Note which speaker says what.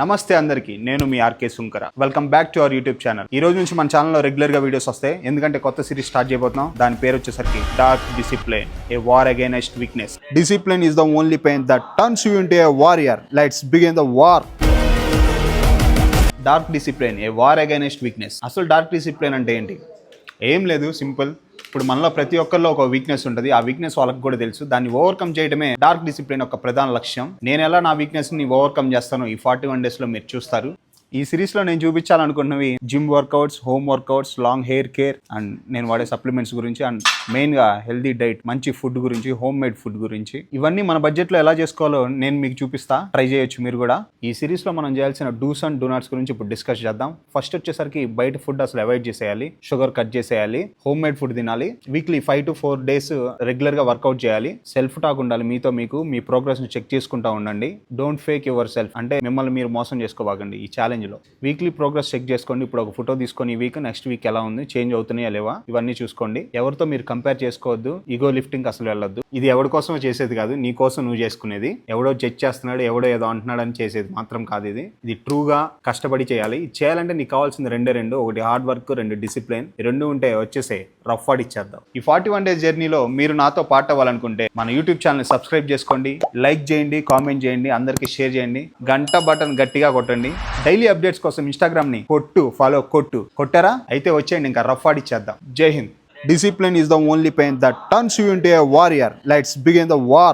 Speaker 1: నమస్తే అందరికీ, నేను మీ RK Sunkara. Welcome back to our YouTube channel. ఈ రోజు నుంచి మన ఛానల్లో రెగ్యులర్ గా వీడియోస్ వస్తాయి. ఎందుకంటే కొత్త సిరీస్ స్టార్ట్ చేయబోతున్నాం. దాని పేరు వచ్చేసరికి dark discipline, a war against weakness. Discipline is the only pain that turns you into a warrior. Let's begin the war. Dark discipline, a war against weakness. అసలు dark discipline అంటే ఏంటి? ఏం లేదు, simple. ఇప్పుడు మనలో ప్రతి ఒక్కరిలో ఒక వీక్నెస్ ఉంటుంది. ఆ వీక్నెస్ వాళ్ళకి కూడా తెలుసు. దాన్ని ఓవర్కమ్ చేయడమే డార్క్ డిసిప్లిన్ యొక్క ప్రధాన లక్ష్యం. నేను ఎలా నా వీక్నెస్ని ఓవర్కమ్ చేస్తానో ఈ 41 డేస్లో మీరు చూస్తారు. ఈ సిరీస్లో నేను చూపించాలనుకున్నవి gym workouts, home workouts, long hair care, and నేను వాడే సప్లిమెంట్స్ గురించి, అండ్ మెయిన్గా హెల్దీ డైట్, మంచి ఫుడ్ గురించి, హోమ్ మేడ్ ఫుడ్ గురించి. ఇవన్నీ మన బడ్జెట్లో ఎలా చేసుకోవాలో నేను మీకు చూపిస్తా. ట్రై చేయొచ్చు మీరు కూడా. ఈ సిరీస్లో మనం చేయాల్సిన డూస్ అండ్ డోనాట్స్ గురించి ఇప్పుడు డిస్కస్ చేద్దాం. ఫస్ట్ వచ్చేసరికి బయట ఫుడ్ అసలు అవాయిడ్ చేసేయాలి, షుగర్ కట్ చేసేయాలి, హోమ్ మేడ్ ఫుడ్ తినాలి, వీక్లీ 5 to 4 days రెగ్యులర్గా వర్కౌట్ చేయాలి, సెల్ఫ్ టాక్ ఉండాలి మీతో మీకు, మీ ప్రోగ్రెస్ని చెక్ చేసుకుంటా ఉండండి. డోంట్ ఫేక్ యువర్ సెల్ఫ్, అంటే మిమ్మల్ని మీరు మోసం చేసుకోబాకండి. ఈ ఛాలెంజ్ లో వీక్లీ ప్రోగ్రెస్ చెక్ చేసుకోండి. ఇప్పుడు ఒక ఫోటో తీసుకొని ఈ వీక్, నెక్స్ట్ వీక్ ఎలా ఉంది, చేంజ్ అవుతున్నాయా లేవా, ఇవన్నీ చూసుకోండి. ఎవరితో మీరు కంపేర్ చేసుకోవద్దు. ఈగో లిఫ్టింగ్ అసలు వెళ్ళొద్దు. ఇది ఎవరి కోసం చేసేది కాదు, నీ కోసం నువ్వు చేసుకునేది. ఎవడో జడ్జ్ చేస్తున్నాడు, ఎవడో ఏదో అంటున్నాడు అని చేసేది మాత్రం కాదు. ఇది ట్రూగా కష్టపడి చేయాలి. ఇది చేయాలంటే నీకు కావాల్సింది రెండు. ఒకటి హార్డ్ వర్క్, 2 డిసిప్లిన్. ఈ 2 ఉంటే వచ్చేసే రఫ్ ఆడిచ్చేద్దాం. ఈ 41 days జర్నీలో మీరు నాతో పాటు అవ్వాలనుకుంటే మన యూట్యూబ్ ఛానల్ సబ్స్క్రైబ్ చేసుకోండి, లైక్ చేయండి, కామెంట్ చేయండి, అందరికీ షేర్ చేయండి, గంట బటన్ గట్టిగా కొట్టండి. డైలీ అప్డేట్స్ కోసం ఇన్స్టాగ్రామ్ ని ఫాలో కొట్టారా? అయితే వచ్చేయండి, ఇంకా రఫ్ ఆడిచ్చేద్దాం. జై Hind. Discipline is the only pain that turns you into a warrior. Let's begin the war.